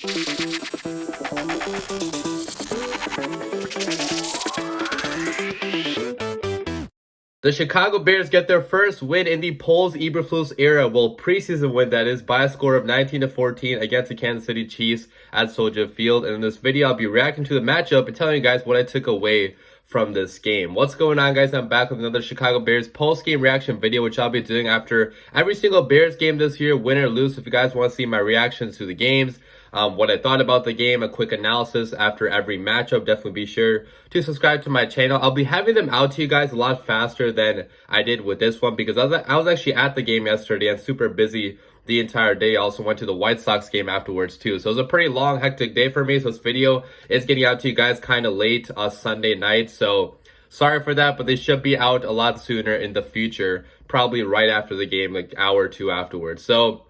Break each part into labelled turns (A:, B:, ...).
A: The Chicago Bears get their first win in the Eberflus era, well, preseason win that is, by a score of 19-14 against the Kansas City Chiefs at Soldier Field. And in this video, I'll be reacting to the matchup and telling you guys what I took away from this game. What's going on, guys? I'm back with another Chicago Bears post-game reaction video, which I'll be doing after every single Bears game this year, win or lose. If you guys want to see my reactions to the games, what I thought about the game, a quick analysis after every matchup, definitely be sure to subscribe to my channel. I'll be having them out to you guys a lot faster than I did with this one because I was actually at the game yesterday and super busy the entire day. I also went to the White Sox game afterwards too. So it was a pretty long, hectic day for me. So this video is getting out to you guys kind of late Sunday night. So sorry for that, but they should be out a lot sooner in the future, probably right after the game, like an hour or two afterwards. So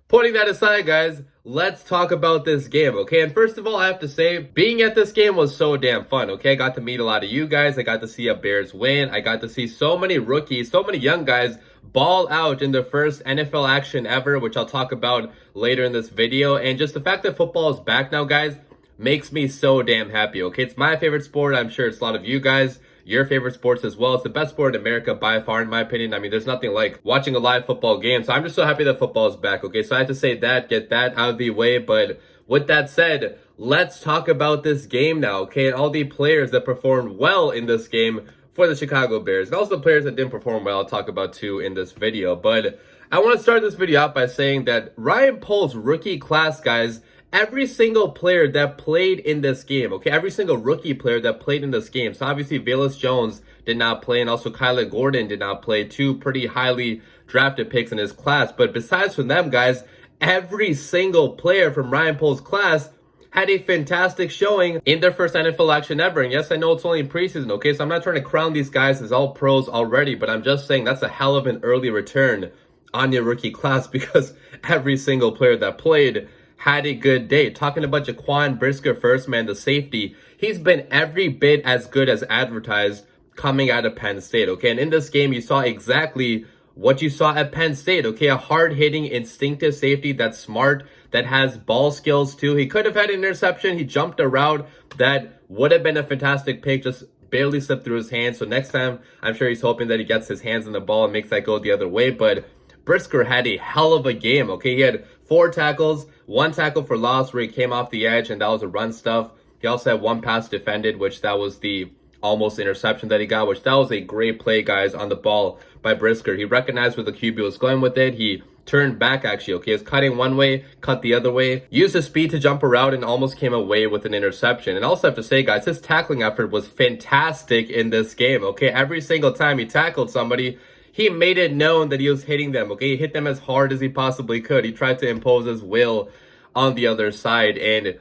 A: putting that aside, guys, let's talk about this game, okay? And first of all, I have to say, being at this game was so damn fun, okay? I got to meet a lot of you guys. I got to see a Bears win. I got to see so many rookies, so many young guys ball out in their first NFL action ever, which I'll talk about later in this video. And just the fact that football is back now, guys, makes me so damn happy, okay? It's my favorite sport. I'm sure it's a lot of you guys, your favorite sports as well. It's the best sport in America by far, in my opinion. I mean, there's nothing like watching a live football game. So I'm just so happy that football is back, okay? So I had to say that, get that out of the way. But with that said, let's talk about this game now, okay? And all the players that performed well in this game for the Chicago Bears. And also the players that didn't perform well, I'll talk about too in this video. But I want to start this video out by saying that Ryan Poles' rookie class, guys, every single player that played in this game, okay, every single rookie player that played in this game. So obviously Velus Jones did not play, and also Kyler Gordon did not play, two pretty highly drafted picks in his class. But besides from them, guys, every single player from Ryan Poles' class had a fantastic showing in their first NFL action ever. And yes, I know it's only in preseason, okay? So I'm not trying to crown these guys as all pros already, but I'm just saying that's a hell of an early return on your rookie class because every single player that played had a good day. Talking about Jaquan Brisker first, man, the safety, he's been every bit as good as advertised coming out of Penn State, okay? And in this game, you saw exactly what you saw at Penn State, okay? A hard-hitting, instinctive safety that's smart, that has ball skills too. He could have had an interception. He jumped a route that would have been a fantastic pick, just barely slipped through his hands. So next time, I'm sure he's hoping that he gets his hands on the ball and makes that go the other way. But Brisker had a hell of a game, okay? He had 4 tackles, 1 tackle for loss where he came off the edge, and that was a run stuff. He also had 1 pass defended, which that was the almost interception that he got, which that was a great play, guys, on the ball by Brisker. He recognized where the QB was going with it. He turned back, actually, okay? He was cutting one way, cut the other way, used his speed to jump around, and almost came away with an interception. And I also have to say, guys, his tackling effort was fantastic in this game, okay? Every single time he tackled somebody, he made it known that he was hitting them, okay? He hit them as hard as he possibly could. He tried to impose his will on the other side, and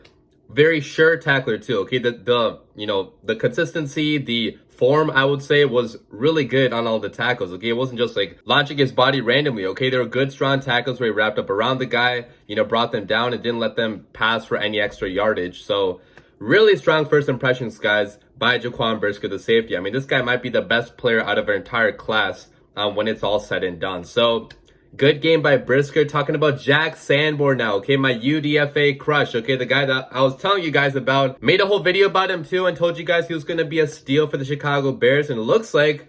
A: very sure tackler too, okay? The consistency, the form, I would say, was really good on all the tackles, okay? It wasn't just like launching his body randomly, okay? There were good, strong tackles where he wrapped up around the guy, brought them down and didn't let them pass for any extra yardage. So really strong first impressions, guys, by Jaquan Brisker, the safety. I mean, this guy might be the best player out of our entire class when it's all said and done. So good game by Brisker. Talking about Jack Sanborn now, okay? My UDFA crush, okay? The guy that I was telling you guys about. Made a whole video about him too and told you guys he was going to be a steal for the Chicago Bears. And it looks like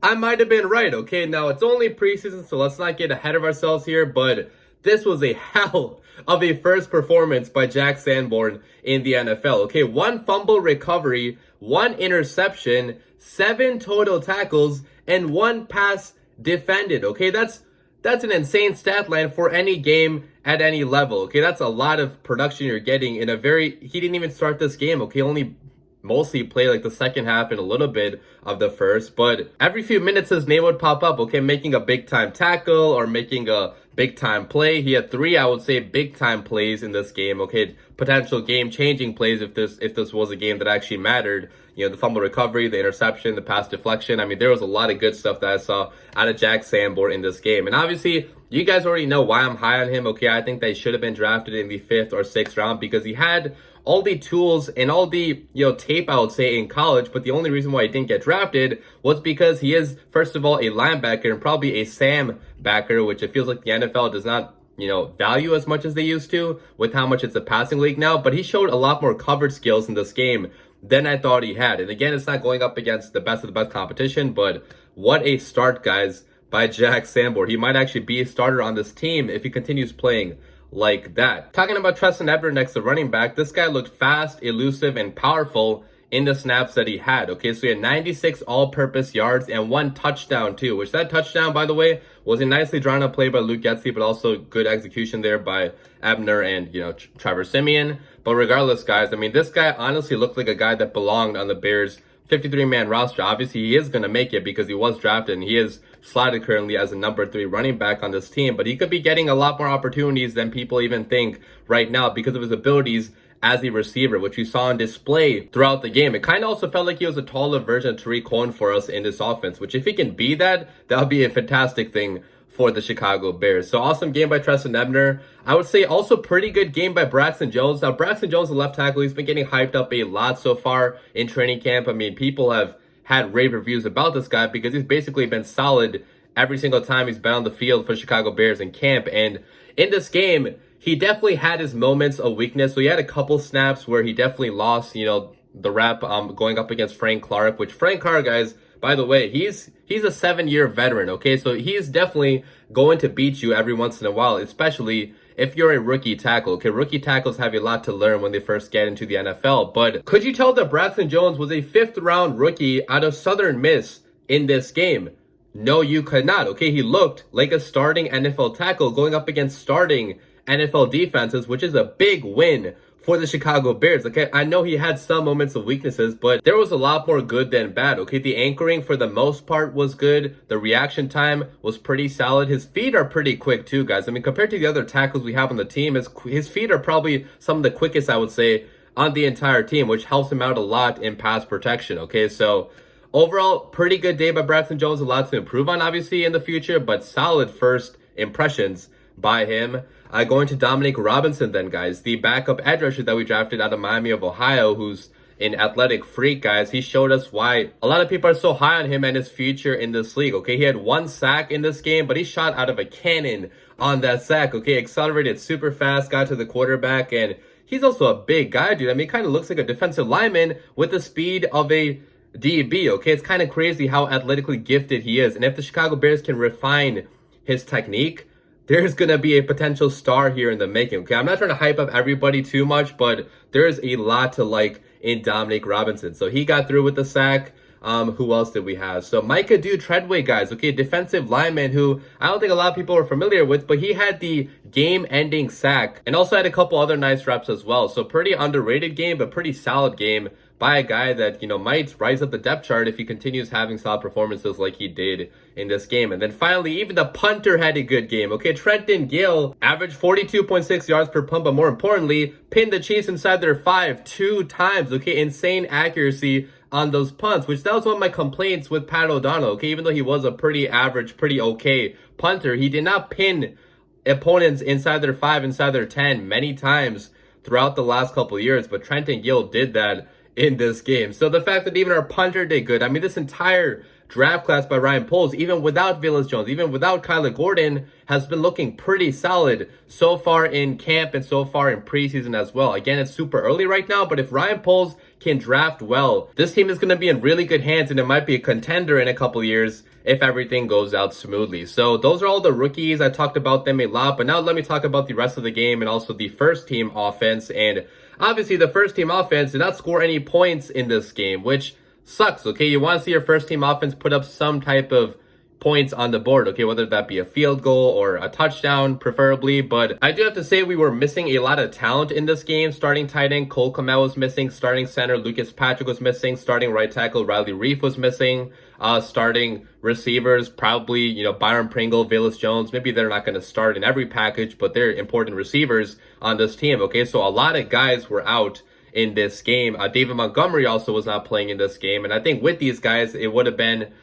A: I might have been right, okay? Now, it's only preseason, so let's not get ahead of ourselves here. But this was a hell of a first performance by Jack Sanborn in the NFL, okay? 1 fumble recovery, 1 interception, 7 total tackles, and 1 pass defended, okay? That's an insane stat line for any game at any level, okay? That's a lot of production you're getting in he didn't even start this game, okay? Only mostly played like the second half and a little bit of the first, but every few minutes his name would pop up, okay? Making a big time tackle or making a big time play. He had 3, I would say, big time plays in this game, okay? Potential game changing plays if this was a game that actually mattered. The fumble recovery, the interception, the pass deflection. I mean, there was a lot of good stuff that I saw out of Jack Sanborn in this game. And obviously, you guys already know why I'm high on him, okay? I think they should have been drafted in the 5th or 6th round because he had all the tools and all the, tape, I would say, in college. But the only reason why he didn't get drafted was because he is, first of all, a linebacker and probably a Sam backer, which it feels like the NFL does not value as much as they used to with how much it's a passing league now, but he showed a lot more coverage skills in this game than I thought he had. And again, it's not going up against the best of the best competition, but what a start, guys, by Jack Sanborn. He might actually be a starter on this team if he continues playing like that. Talking about Treston Ebner next to running back, this guy looked fast, elusive, and powerful in the snaps that he had. Okay, so he had 96 all-purpose yards and 1 touchdown too, which that touchdown, by the way, was a nicely drawn up play by Luke Getsy, but also good execution there by Ebner and, Trevor Siemian. But regardless, guys, I mean, this guy honestly looked like a guy that belonged on the Bears 53-man roster. Obviously, he is going to make it because he was drafted and he is slotted currently as a number 3 running back on this team, but he could be getting a lot more opportunities than people even think right now because of his abilities as a receiver, which we saw on display throughout the game. It kind of also felt like he was a taller version of Tariq Cohen for us in this offense, which if he can be that, that would be a fantastic thing for the Chicago Bears. So awesome game by Treston Ebner. I would say also pretty good game by Braxton Jones. Now, Braxton Jones, the left tackle, he's been getting hyped up a lot so far in training camp. I mean, people have had rave reviews about this guy because he's basically been solid every single time he's been on the field for Chicago Bears in camp. And in this game, he definitely had his moments of weakness. So he had a couple snaps where he definitely lost, the rep going up against Frank Clark, which Frank Clark, guys, by the way, he's a 7-year veteran, okay? So he's definitely going to beat you every once in a while, especially if you're a rookie tackle. Okay, rookie tackles have a lot to learn when they first get into the NFL. But could you tell that Braxton Jones was a 5th-round rookie out of Southern Miss in this game? No, you could not, okay? He looked like a starting NFL tackle going up against starting NFL defenses, which is a big win for the Chicago Bears. Okay, I know he had some moments of weaknesses, but there was a lot more good than bad. Okay, the anchoring for the most part was good. The reaction time was pretty solid. His feet are pretty quick too, guys. I mean, compared to the other tackles we have on the team, his feet are probably some of the quickest, I would say, on the entire team, which helps him out a lot in pass protection. Okay, so overall, pretty good day by Braxton Jones. A lot to improve on, obviously, in the future, but solid first impressions by him. Going to Dominic Robinson then, guys, the backup edge rusher that we drafted out of Miami of Ohio, who's an athletic freak, guys. He showed us why a lot of people are so high on him and his future in this league. Okay, he had 1 sack in this game, but he shot out of a cannon on that sack. Okay, accelerated super fast, got to the quarterback, and he's also a big guy, dude. I mean, he kind of looks like a defensive lineman with the speed of a DB. Okay, it's kind of crazy how athletically gifted he is, and if the Chicago Bears can refine his technique, there's going to be a potential star here in the making. Okay, I'm not trying to hype up everybody too much, but there's a lot to like in Dominic Robinson. So he got through with the sack. Who else did we have? So Micah Dude Treadway, guys. Okay, defensive lineman who I don't think a lot of people are familiar with, but he had the game-ending sack and also had a couple other nice reps as well. So pretty underrated game, but pretty solid game by a guy that, might rise up the depth chart if he continues having solid performances like he did in this game. And then finally, even the punter had a good game. Okay, Trenton Gill averaged 42.6 yards per punt, but more importantly, pinned the Chiefs inside their 5 2 times. Okay, insane accuracy on those punts, which that was one of my complaints with Pat O'Donnell. Okay, even though he was a pretty average, pretty okay punter, he did not pin opponents inside their 5, inside their 10 many times throughout the last couple of years, but Trenton Gill did that in this game. So the fact that even our punter did good, I mean, this entire draft class by Ryan Poles, even without Velus Jones, even without Kyler Gordon, has been looking pretty solid so far in camp and so far in preseason as well. Again, it's super early right now, but if Ryan Poles can draft well, this team is going to be in really good hands, and it might be a contender in a couple years if everything goes out smoothly. So those are all the rookies. I talked about them a lot, but now let me talk about the rest of the game and also the first team offense. And obviously the first team offense did not score any points in this game, which sucks. Okay, you want to see your first team offense put up some type of points on the board, okay, whether that be a field goal or a touchdown preferably. But I do have to say we were missing a lot of talent in this game. Starting tight end Cole Kmet was missing, starting center Lucas Patrick was missing, starting right tackle Riley Reif was missing, starting receivers probably Byron Pringle, Velus Jones. Maybe they're not going to start in every package, but they're important receivers on this team. Okay, so a lot of guys were out in this game. David Montgomery also was not playing in this game, and I think with these guys it would have been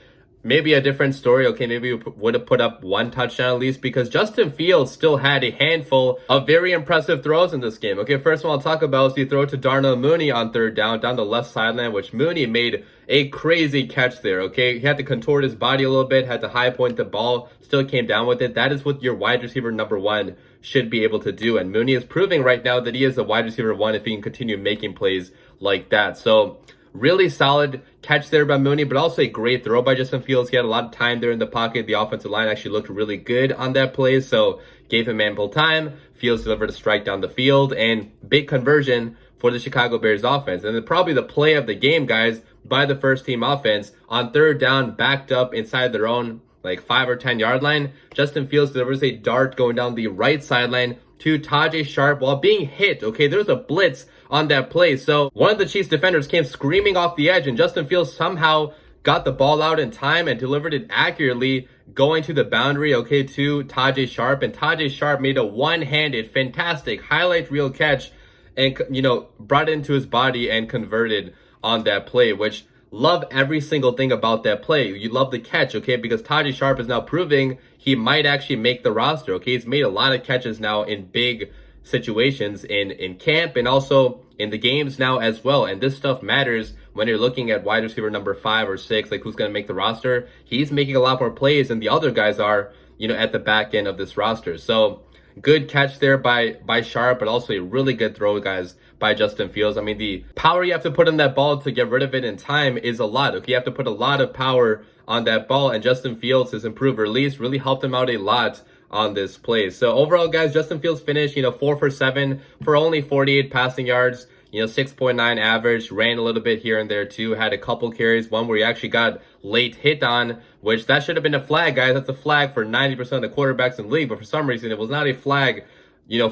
A: maybe a different story. Okay, maybe we would have put up one touchdown at least, because Justin Fields still had a handful of very impressive throws in this game. Okay, first one I'll talk about is the throw to Darnell Mooney on third down the left sideline, which Mooney made a crazy catch there. Okay, he had to contort his body a little bit, had to high point the ball, still came down with it. That is what your wide receiver number one should be able to do, and Mooney is proving right now that he is a wide receiver one if he can continue making plays like that. So really solid catch there by Mooney, but also a great throw by Justin Fields. He had a lot of time there in the pocket. The offensive line actually looked really good on that play, so gave him ample time. Fields delivered a strike down the field, and big conversion for the Chicago Bears offense. And then probably the play of the game, guys, by the first team offense on third down, backed up inside their own like 5 or 10 yard line. Justin Fields delivers a dart going down the right sideline to Tajay Sharp while being hit. Okay, there's a blitz on that play. So one of the Chiefs defenders came screaming off the edge, and Justin Fields somehow got the ball out in time and delivered it accurately, going to the boundary, okay, to Tajay Sharp. And Tajay Sharp made a one-handed, fantastic highlight reel catch and, you know, brought it into his body and converted on that play, which love every single thing about that play. You love the catch, okay, because Tajay Sharp is now proving he might actually make the roster, okay? He's made a lot of catches now in big situations in camp and also in the games now as well. And this stuff matters when you're looking at wide receiver number 5 or 6, like who's going to make the roster. He's making a lot more plays than the other guys are, you know, at the back end of this roster. So good catch there by Sharp, but also a really good throw, guys, by Justin Fields. I mean, the power you have to put in that ball to get rid of it in time is a lot. Okay, you have to put a lot of power on that ball, and Justin Fields' his improved release really helped him out a lot on this play. So overall, guys, Justin Fields finished, 4 for 7 for only 48 passing yards, 6.9 average, ran a little bit here and there too, had a couple carries, one where he actually got late hit on, which that should have been a flag, guys. That's a flag for 90% of the quarterbacks in the league, but for some reason it was not a flag,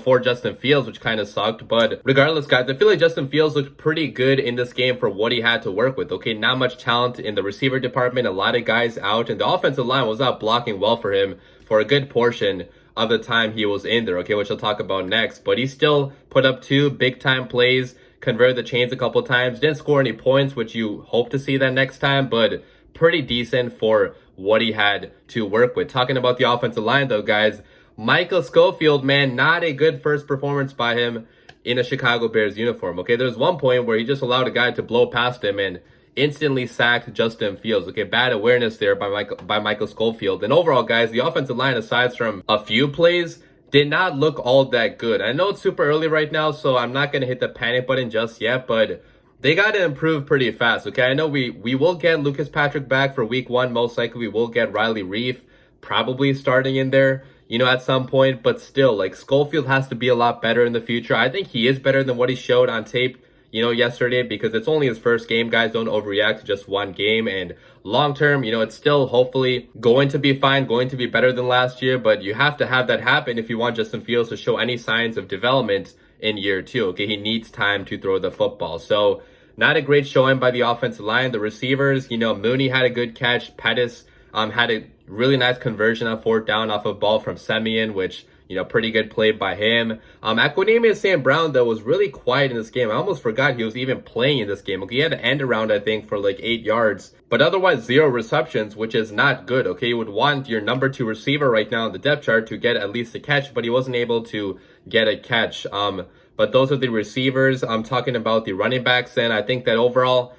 A: for Justin Fields, which kind of sucked. But regardless, guys, I feel like Justin Fields looked pretty good in this game for what he had to work with. Okay, not much talent in the receiver department, a lot of guys out, and the offensive line was not blocking well for him for a good portion of the time he was in there, okay, which I'll talk about next. But he still put up 2 big-time plays, converted the chains a couple times, didn't score any points, which you hope to see that next time, but pretty decent for what he had to work with. Talking about the offensive line, though, guys, Michael Schofield, man, not a good first performance by him in a Chicago Bears uniform. Okay, there's one point where he just allowed a guy to blow past him and instantly sacked Justin Fields. Okay, bad awareness there by Michael Schofield. And overall, guys, the offensive line, aside from a few plays, did not look all that good. I know it's super early right now, so I'm not going to hit the panic button just yet, but they got to improve pretty fast. Okay, I know we will get Lucas Patrick back for week 1. Most likely we will get Riley Reef probably starting in there, at some point, but still, like, Schofield has to be a lot better in the future. I think he is better than what he showed on tape, yesterday, because it's only his first game, guys. Don't overreact to just one game, and long term, it's still hopefully going to be fine, going to be better than last year, but you have to have that happen if you want Justin Fields to show any signs of development in year 2. Okay, he needs time to throw the football. So not a great showing by the offensive line. The receivers, Mooney had a good catch. Pettis had a really nice conversion on 4th down off a ball from Semien, which, pretty good play by him. Equanimeous St. Brown, though, was really quiet in this game. I almost forgot he was even playing in this game. Okay, he had an end around, I think, for like 8 yards, but otherwise 0 receptions, which is not good. Okay, you would want your number 2 receiver right now on the depth chart to get at least a catch, but he wasn't able to get a catch. But those are the receivers. I'm talking about the running backs, and I think that overall,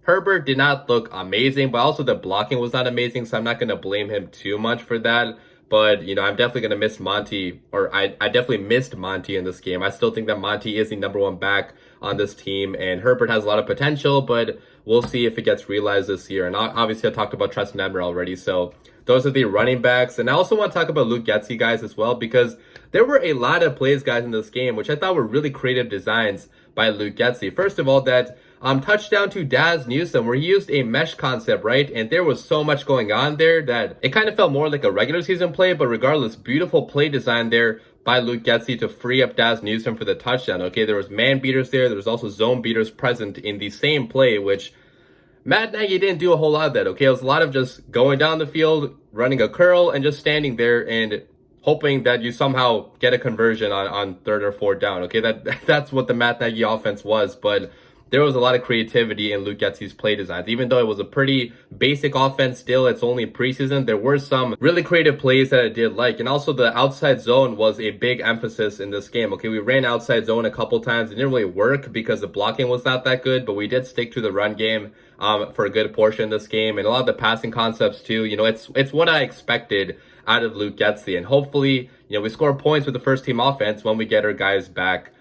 A: Herbert did not look amazing, but also the blocking was not amazing, so I'm not going to blame him too much for that. But, I'm definitely going to miss Monty, or I definitely missed Monty in this game. I still think that Monty is the number 1 back on this team, and Herbert has a lot of potential, but we'll see if it gets realized this year. And obviously I talked about Treston Edmer already, so those are the running backs. And I also want to talk about Luke Getsy, guys, as well, because there were a lot of plays, guys, in this game, which I thought were really creative designs by Luke Getsy. First of all, that touchdown to Daz Newsome, where he used a mesh concept, right? And there was so much going on there that it kind of felt more like a regular season play, but regardless, beautiful play design there by Luke Getsy to free up Daz Newsome for the touchdown. Okay, there was man beaters there. There was also zone beaters present in the same play, which Matt Nagy didn't do a whole lot of that. Okay, it was a lot of just going down the field, running a curl, and just standing there and hoping that you somehow get a conversion on 3rd or 4th down. Okay, that's what the Matt Nagy offense was, but there was a lot of creativity in Luke Getsy's play designs. Even though it was a pretty basic offense still, it's only preseason, there were some really creative plays that I did like. And also the outside zone was a big emphasis in this game. Okay, we ran outside zone a couple times. It didn't really work because the blocking was not that good, but we did stick to the run game for a good portion of this game. And a lot of the passing concepts too, you know, it's what I expected out of Luke Getsy. And hopefully, you know, we score points with the first team offense when we get our guys back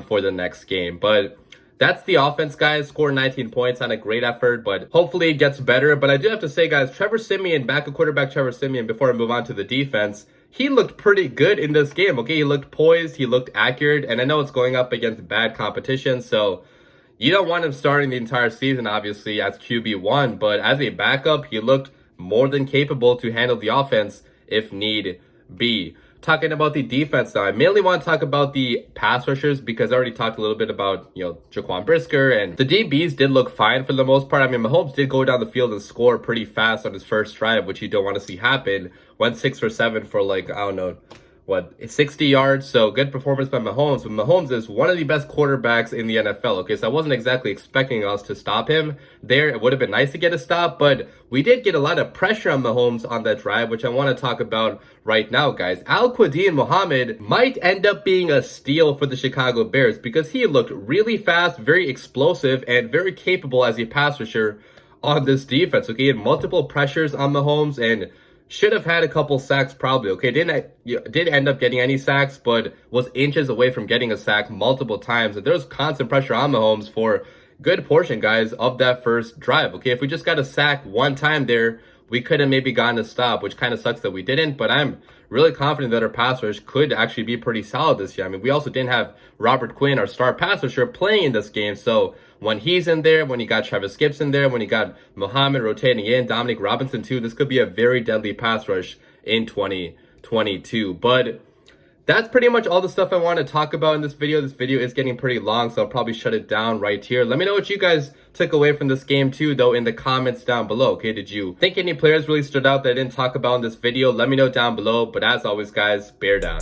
A: for the next game. But that's the offense, guys. Score 19 points on a great effort, but hopefully it gets better. But I do have to say, guys, Trevor Siemian, backup quarterback Trevor Siemian, before I move on to the defense, he looked pretty good in this game, okay? He looked poised, he looked accurate, and I know it's going up against bad competition, so you don't want him starting the entire season, obviously, as QB1, but as a backup, he looked more than capable to handle the offense if need be. Talking about the defense now, I mainly want to talk about the pass rushers because I already talked a little bit about, you know, Jaquan Brisker, and the DBs did look fine for the most part. I mean, Mahomes did go down the field and score pretty fast on his first drive, which you don't want to see happen. Went 6 for 7 for like, I don't know, what, 60 yards. So good performance by Mahomes. But Mahomes is one of the best quarterbacks in the NFL. Okay, so I wasn't exactly expecting us to stop him there. It would have been nice to get a stop, but we did get a lot of pressure on Mahomes on that drive, which I want to talk about right now, guys. Al-Quadin Muhammad might end up being a steal for the Chicago Bears because he looked really fast, very explosive, and very capable as a pass rusher on this defense. Okay, he had multiple pressures on Mahomes and should have had a couple sacks probably. Okay, didn't end up getting any sacks, but was inches away from getting a sack multiple times. And there was constant pressure on Mahomes for good portion, guys, of that first drive. Okay, if we just got a sack one time there, we could have maybe gotten a stop, which kind of sucks that we didn't. But I'm really confident that our pass rush could actually be pretty solid this year. I mean, we also didn't have Robert Quinn, our star pass rusher, playing in this game. So when he's in there, when you got Travis Skips in there, when you got Muhammad rotating in, Dominic Robinson too, this could be a very deadly pass rush in 2022. But that's pretty much all the stuff I want to talk about in this video. This video is getting pretty long, so I'll probably shut it down right here. Let me know what you guys took away from this game too, though, in the comments down below. Okay, did you think any players really stood out that I didn't talk about in this video? Let me know down below. But as always, guys, bear down.